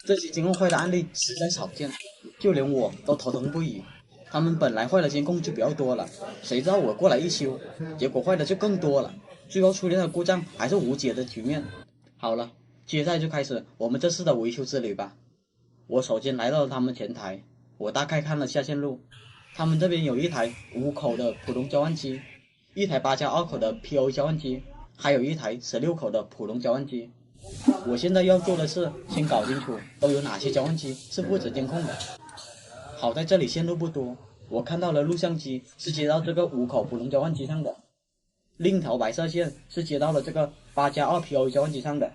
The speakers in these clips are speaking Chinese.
这些监控坏的案例实在少见，就连我都头疼不已。他们本来坏的监控就比较多了，谁知道我过来一修，结果坏的就更多了，最后出现的故障还是无解的局面。好了，接下来就开始我们这次的维修之旅吧。我首先来到了他们前台，我大概看了下线路，他们这边有一台5口的普通交换机，一台8+2口的 POE 交换机，还有一台16口的普通交换机。我现在要做的是先搞清楚都有哪些交换机是负责监控的。好在这里线路不多，我看到了录像机是接到这个5口普通交换机上的，另一条白色线是接到了这个8+2 POE 交换机上的。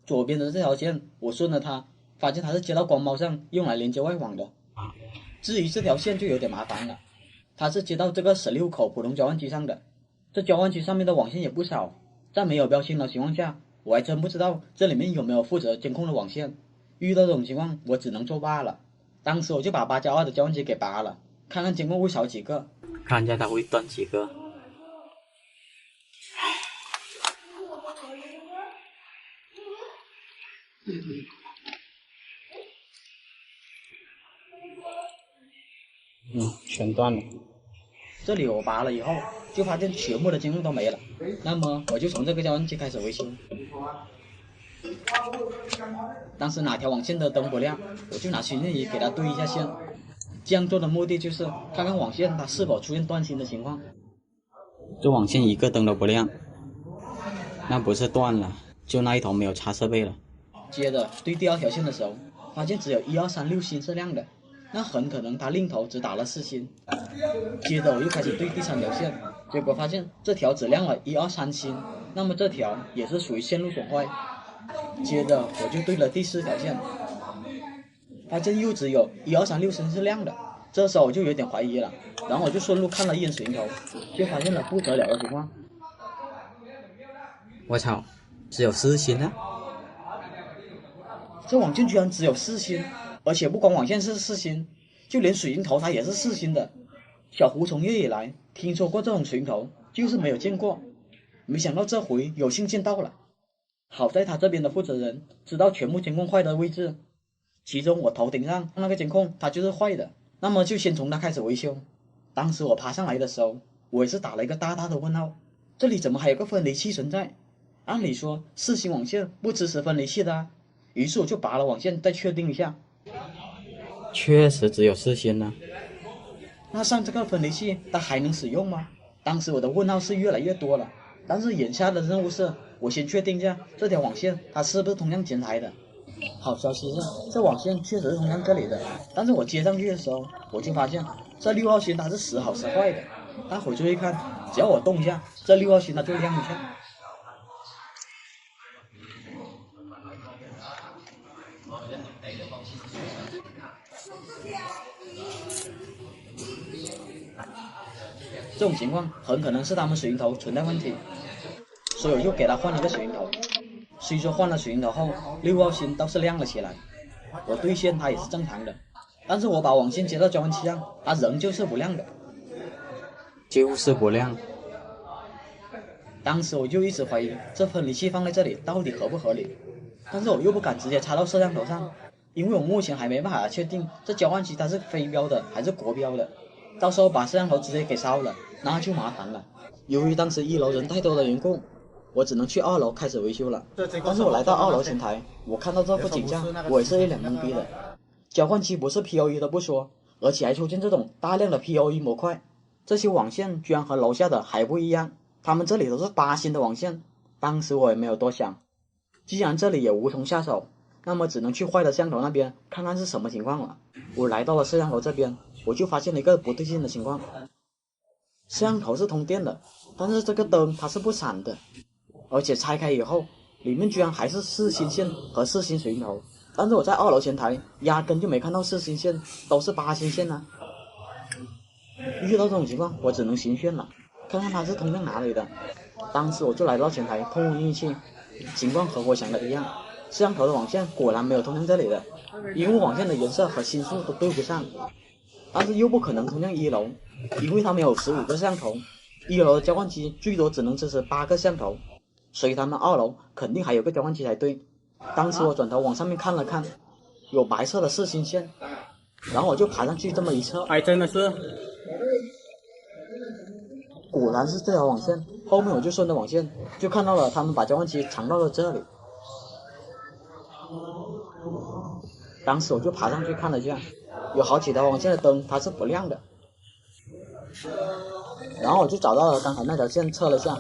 左边的这条线我顺了它，发现它是接到光猫上用来连接外网的。至于这条线就有点麻烦了，它是接到这个16口普通交换机上的，这交换机上面的网线也不少，在没有标清的情况下，我还真不知道这里面有没有负责监控的网线。遇到这种情况我只能作罢了，当时我就把8+2的交换机给拔了，看看监控会少几个，看一下它会断几个。全断了。这里我拔了以后就发现全部的监控都没了，那么我就从这个交换机开始维修。当时哪条网线的灯不亮，我就拿寻线仪给它对一下线。这样做的目的就是看看网线它是否出现断芯的情况。这网线一个灯都不亮，那不是断了，就那一头没有插设备了。接着对第2条线的时候，发现只有1、2、3、6芯是亮的，那很可能它另头只打了4芯。接着我又开始对第3条线，结果发现这条只亮了1、2、3芯，那么这条也是属于线路损坏。接着我就对了第4条线，发现又只有1、2、3、6芯是亮的，这时候我就有点怀疑了，然后我就顺路看了一眼水银头，就发现了不得了的情况。我操，只有4芯啊！这网线居然只有4芯，而且不光网线是4芯，就连水银头它也是4芯的。小胡从业以来听说过这种水银头，就是没有见过，没想到这回有幸见到了。好在他这边的负责人知道全部监控坏的位置，其中我头顶上那个监控它就是坏的，那么就先从它开始维修。当时我爬上来的时候，我也是打了一个大大的问号，这里怎么还有个分离器存在？按理说4芯网线不支持分离器的啊。于是我就拔了网线再确定一下，确实只有4芯呢。那上这个分离器它还能使用吗？当时我的问号是越来越多了，但是眼下的任务是我先确定一下这条网线它是不是通向前台的。好消息是这网线确实是通向这里的，但是我接上去的时候我就发现这6号芯它是时好时坏的，待会注意看，只要我动一下这6号芯它就亮一下。这种情况很可能是他们水银头存在问题，所以我就给他换了一个水银头。虽说换了水银头后6号芯倒是亮了起来，我对线它也是正常的，但是我把网线接到交换器上，它仍旧是不亮的，就是不亮。当时我就一直怀疑这分离器放在这里到底合不合理，但是我又不敢直接插到摄像头上，因为我目前还没办法确定这交换器它是非标的还是国标的，到时候把摄像头直接给烧了那就麻烦了。由于当时1楼人太多的缘故，我只能去2楼开始维修了。但是我来到2楼前台，我看到这副景象，我也是一脸懵逼的。交换器不是 POE 的不说，而且还出现这种大量的 POE 模块，这些网线居然和楼下的还不一样，他们这里都是8芯的网线。当时我也没有多想，既然这里也无从下手，那么只能去坏的摄像头那边看看是什么情况了。我来到了摄像头这边，我就发现了一个不对劲的情况。摄像头是通电的，但是这个灯它是不闪的，而且拆开以后里面居然还是4芯线和4芯水银头，但是我在2楼前台压根就没看到4芯线，都是8芯线啊。遇到这种情况我只能行炫了，看看它是通向哪里的。当时我就来到前台碰碰运气，情况和我想的一样，摄像头的网线果然没有通向这里的，因为网线的颜色和芯数都对不上，但是又不可能通向1楼，因为他们有15个摄像头，1楼的交换机最多只能支持8个摄像头，所以他们2楼肯定还有个交换机才对。当时我转头往上面看了看，有白色的四星线，然后我就爬上去这么一测，还真的是，果然是这条网线。后面我就顺着网线就看到了他们把交换机藏到了这里。当时我就爬上去看了一下，有好几条网线的灯它是不亮的。然后我就找到了刚才那条线，测了一下，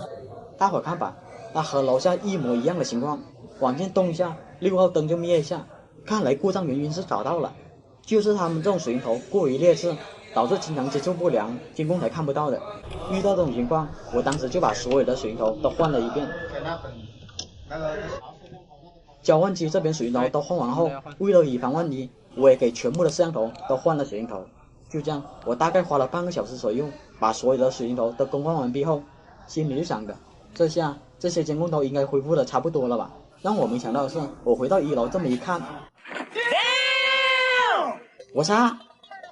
大伙看吧，它和楼下一模一样的情况，网线动一下，6号灯就灭一下，看来故障原因是找到了，就是他们这种水银头过于劣质，导致经常接触不良，监控台看不到的。遇到这种情况，我当时就把所有的水银头都换了一遍。交换机这边水银头都换完后，为了以防万一，我也给全部的摄像头都换了水银头。就这样，我大概花了半个小时左右，把所有的水银头都更换完毕后，心里就想着，这下这些监控头应该恢复的差不多了吧。让我没想到的是，我回到1楼这么一看，我擦，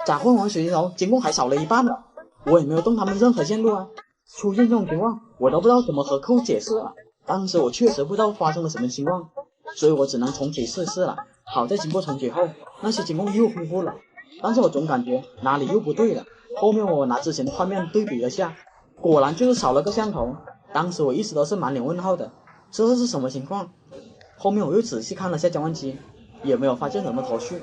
咋换完水银头监控还少了一半了？我也没有动他们任何线路啊！出现这种情况，我都不知道怎么和客户解释了。当时我确实不知道发生了什么情况，所以我只能重启试试了。好在经过重启后，那些监控又恢复了，但是我总感觉哪里又不对了。后面我拿之前的画面对比了下，果然就是少了个摄像头。当时我一直都是满脸问号的，这是什么情况？后面我又仔细看了下交换机，也没有发现什么头绪。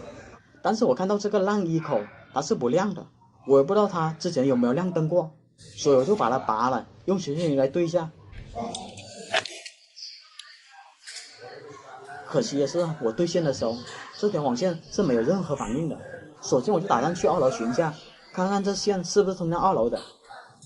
但是我看到这个浪一口它是不亮的，我也不知道它之前有没有亮灯过，所以我就把它拔了，用寻线仪来对一下。可惜的是，我对线的时候，这条网线是没有任何反应的。首先我就打算去2楼寻一下，看看这线是不是通向2楼的。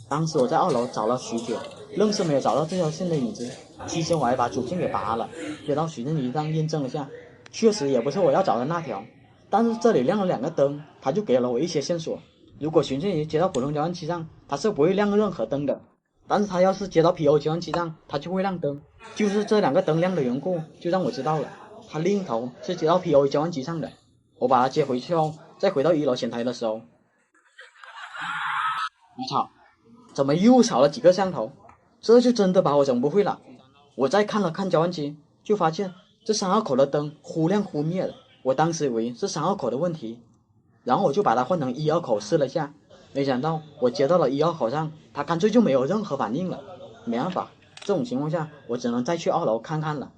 当时我在2楼找了许久，愣是没有找到这条线的影子。期间我还把主线给拔了，接到寻线仪上验证了下，确实也不是我要找的那条。但是这里亮了2个灯，它就给了我一些线索。如果寻线仪接到普通交换机上，它是不会亮任何灯的，但是它要是接到 PO 交换机上，它就会亮灯。就是这2个灯亮的缘故，就让我知道了，它另一头是接到 PO 交换机上的。我把它接回去后，再回到1楼前台的时候，我操，怎么又少了几个摄像头？这就真的把我整不会了。我再看了看交换机，就发现这3号口的灯忽亮忽灭的。我当时以为是3号口的问题，然后我就把它换成1号口试了下，没想到我接到了1号口上，它干脆就没有任何反应了。没办法，这种情况下我只能再去2楼看看了。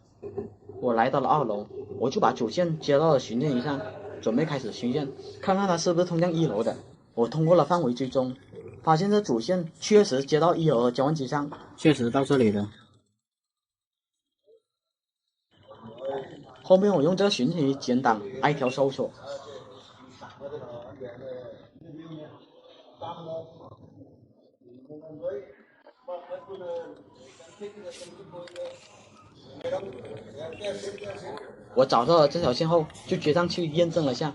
我来到了2楼，我就把主线接到了寻线仪上，准备开始寻线，看看它是不是通向1楼的。我通过了范围追踪，发现这主线确实接到1楼的交换机上，确实到这里的。后面我用这个寻线仪简档挨条搜索，我找到了这条线后，就接上去验证了下，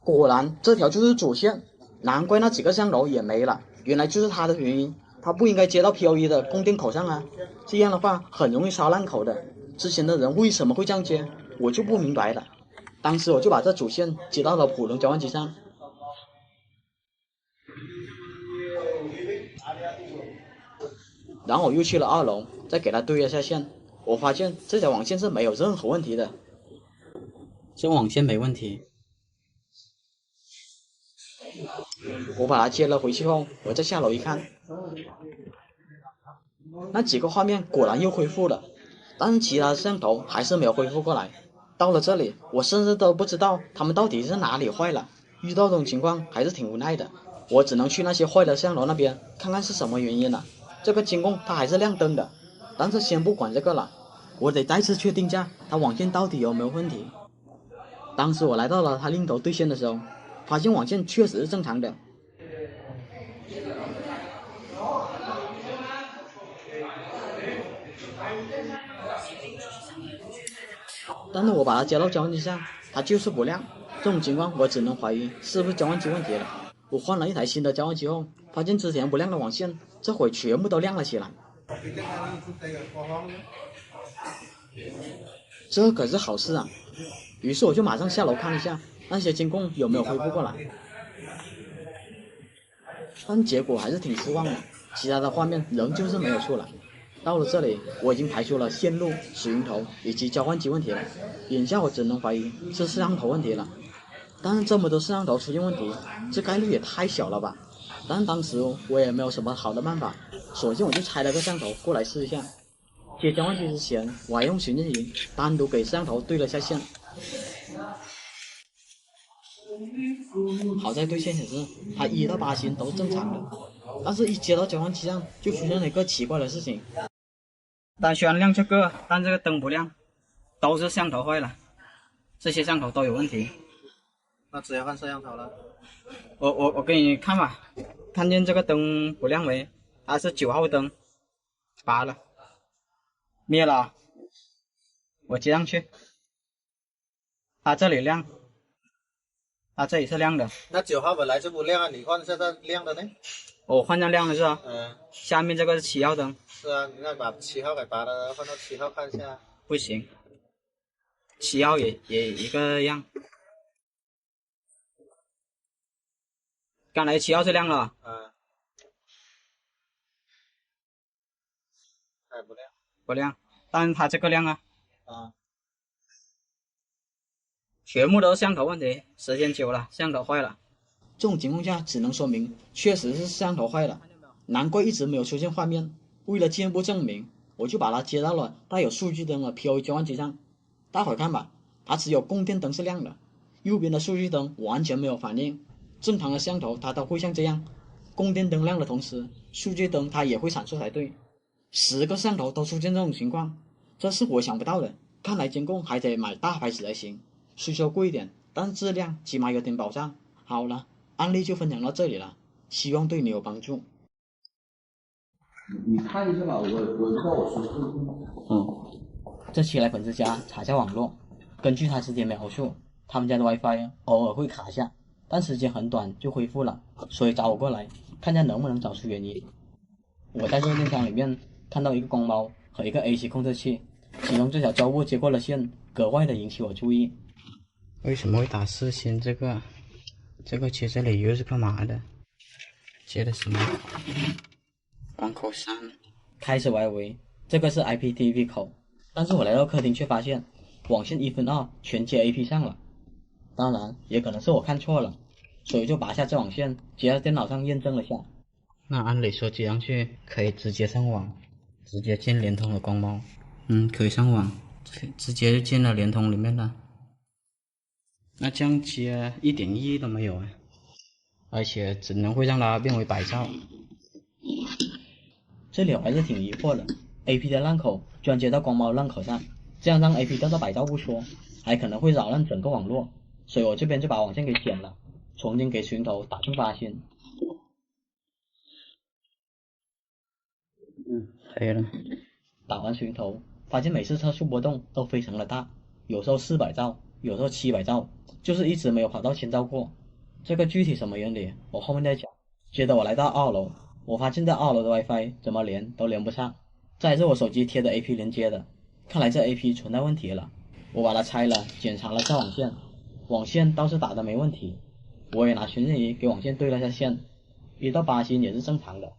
果然这条就是主线，难怪那几个摄像头也没了，原来就是它的原因，它不应该接到 PO1 的供电口上啊，这样的话很容易烧烂口的。之前的人为什么会这样接，我就不明白了。当时我就把这主线接到了普通交换机上，然后我又去了2楼，再给它对了下线，我发现这条网线是没有任何问题的。这网线没问题。我把它接了回去后，我再下楼一看，那几个画面果然又恢复了，但是其他的摄像头还是没有恢复过来。到了这里，我甚至都不知道他们到底是哪里坏了。遇到这种情况还是挺无奈的，我只能去那些坏的摄像头那边看看是什么原因了。这个监控它还是亮灯的，但是先不管这个了，我得再次确定下它网线到底有没有问题。当时我来到了它另一头对线的时候，发现网线确实是正常的。但是我把它接到交换机上，它就是不亮。这种情况我只能怀疑是不是交换机问题了。我换了一台新的交换机后，发现之前不亮的网线这会全部都亮了起来，这可是好事啊。于是我就马上下楼看一下那些监控有没有恢复过来，但结果还是挺失望的，其他的画面仍旧是没有出来。到了这里，我已经排除了线路、水云头以及交换机问题了，眼下我只能怀疑是摄像头问题了。但是这么多摄像头出现问题，这概率也太小了吧？但当时我也没有什么好的办法，索性我就拆了个摄像头过来试一下。接交换机之前，我还用寻迹仪单独给摄像头对了下线。好在对线显示它1到8星都是正常的，但是一接到交换机上就出现了一个奇怪的事情。但虽然亮这个，但这个灯不亮，都是摄像头坏了，这些摄像头都有问题。那直接换摄像头了。我给你看吧，看见这个灯不亮没？它是9号灯，拔了，灭了，我接上去，它这里亮，它这里是亮的。那9号本来就不亮啊，你换现在亮的呢？我换成亮的是吧？嗯，下面这个是7号灯。是啊，你那把7号给拔了，换到7号看一下。不行，7号也一个样。刚才7号是亮了。嗯，还不亮。不亮，但是它这个亮啊。啊，全部都是摄像头问题，时间久了摄像头坏了。这种情况下只能说明确实是摄像头坏了，难怪一直没有出现画面。为了进一步证明，我就把它接到了带有数据灯的 POE 交换机上。大伙看吧，它只有供电灯是亮的，右边的数据灯完全没有反应。正常的摄像头它都会像这样，供电灯亮的同时，数据灯它也会闪烁才对。10个摄像头都出现这种情况，这是我想不到的。看来监控还得买大牌子才行，虽说贵一点，但质量起码有点保障。好了，案例就分享到这里了，希望对你有帮助。你看一下吧，我知道我说这期来粉丝家查下网络，根据他之前描述，他们家的 WiFi 偶尔会卡下，但时间很短就恢复了，所以找我过来，看下能不能找出原因。我在热电箱里面看到一个光猫和一个 AC 控制器，其中这小胶布接过了线，格外的引起我注意。为什么会打4星？这个接这里又是干嘛的？接的什么？网口3。开始我还以为这个是 IPTV 口，但是我来到客厅却发现网线1分2全接 AP 上了。当然也可能是我看错了，所以就拔下这网线接到电脑上验证了下。那按理说接上去可以直接上网，直接进联通的光猫。可以上网，直接就进了联通里面了。那这样接一点意义都没有啊，而且只能会让它变为白噪。这里我还是挺疑惑的 ，AP 的烂口居然接到光猫烂口上，这样让 AP 掉到白噪不说，还可能会扰乱整个网络，所以我这边就把网线给剪了，重新给群头打成8星。可以了。打完群头，发现每次测速波动都非常的大，有时候400兆，有时候700兆，就是一直没有跑到1000兆过。这个具体什么原理，我后面再讲。接着我来到2楼，我发现这2楼的 WiFi 怎么连都连不上，这还是我手机贴的 AP 连接的，看来这 AP 存在问题了。我把它拆了，检查了下网线，网线倒是打的没问题，我也拿寻迹仪给网线对了下线，1到8星也是正常的。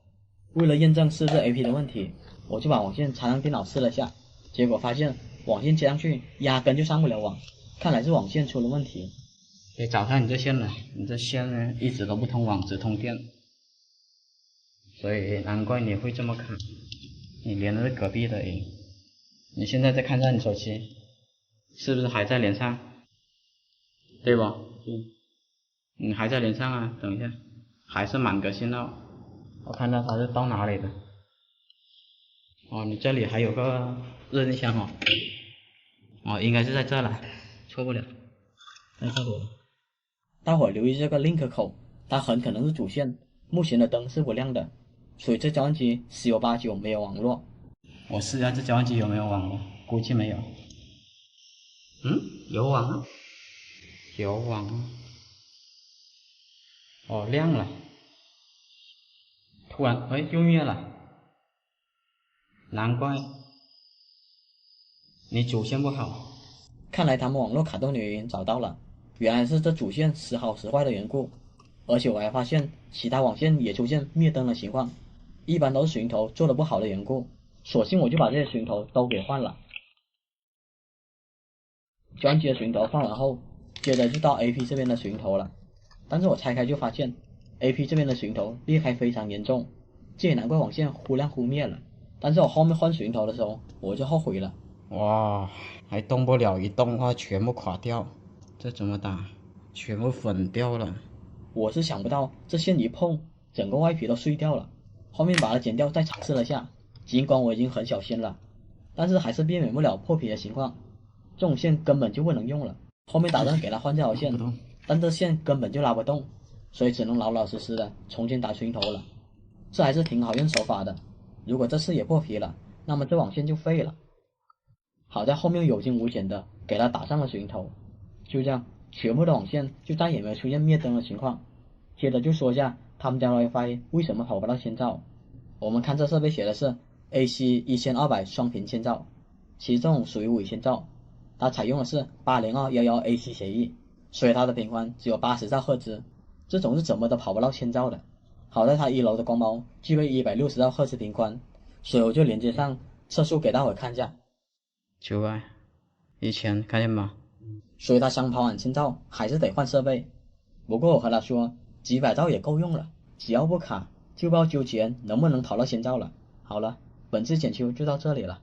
为了验证是不是 AP 的问题，我就把网线插上电脑试了下，结果发现网线接上去压根就上不了网，看来是网线出了问题。得找上你这线了，你这线呢一直都不通网，只通电，所以难怪你会这么卡。你连的是隔壁的诶，你现在再看一下你手机，是不是还在连上？对不？你还在连上啊？等一下，还是满格信号。我看到它是到哪里的？哦，你这里还有个热电箱哦。哦，应该是在这了，错不了。在这里。大伙留意这个 link 口，它很可能是主线，目前的灯是不亮的，所以这交换机十有八九没有网络。我试一下这交换机有没有网络，估计没有。有网啊，有网啊。哦，亮了。突然，又灭了。难怪。你主线不好。看来他们网络卡顿的原因找到了，原来是这主线时好时坏的缘故。而且我还发现其他网线也出现灭灯的情况，一般都是水龙头做的不好的缘故，索性我就把这些寻头都给换了。交换机的寻头换完后，接着就到 AP 这边的寻头了。但是我拆开就发现 AP 这边的寻头裂开非常严重，这也难怪网线忽亮忽灭了。但是我后面换寻头的时候，我就后悔了。哇，还动不了，一动的话全部垮掉，这怎么打？全部粉掉了。我是想不到这线一碰，整个外皮都碎掉了。后面把它剪掉，再尝试了下，尽管我已经很小心了，但是还是避免不了破皮的情况。这种线根本就不能用了。后面打算给它换这条线，但这线根本就拉不动，所以只能老老实实的重新打寻头了。这还是挺好用手法的。如果这次也破皮了，那么这网线就废了。好在后面有惊无险的给它打上了寻头，就这样全部的网线就再也没有出现灭灯的情况。接着就说一下他们家的 WiFi 为什么跑不到千兆。我们看这设备写的是 AC1200双频千兆，其实这种属于伪千兆。它采用的是 802.11ac 协议，所以它的频宽只有80兆赫兹，这种是怎么都跑不到千兆的。好在它1楼的光猫具备160兆赫兹频宽，所以我就连接上测速给大伙看一下。900、1000，看见吗？所以它想跑完千兆还是得换设备。不过我和他说几百兆也够用了，只要不卡就不要纠结能不能跑到千兆了。好了，本次简修就到这里了。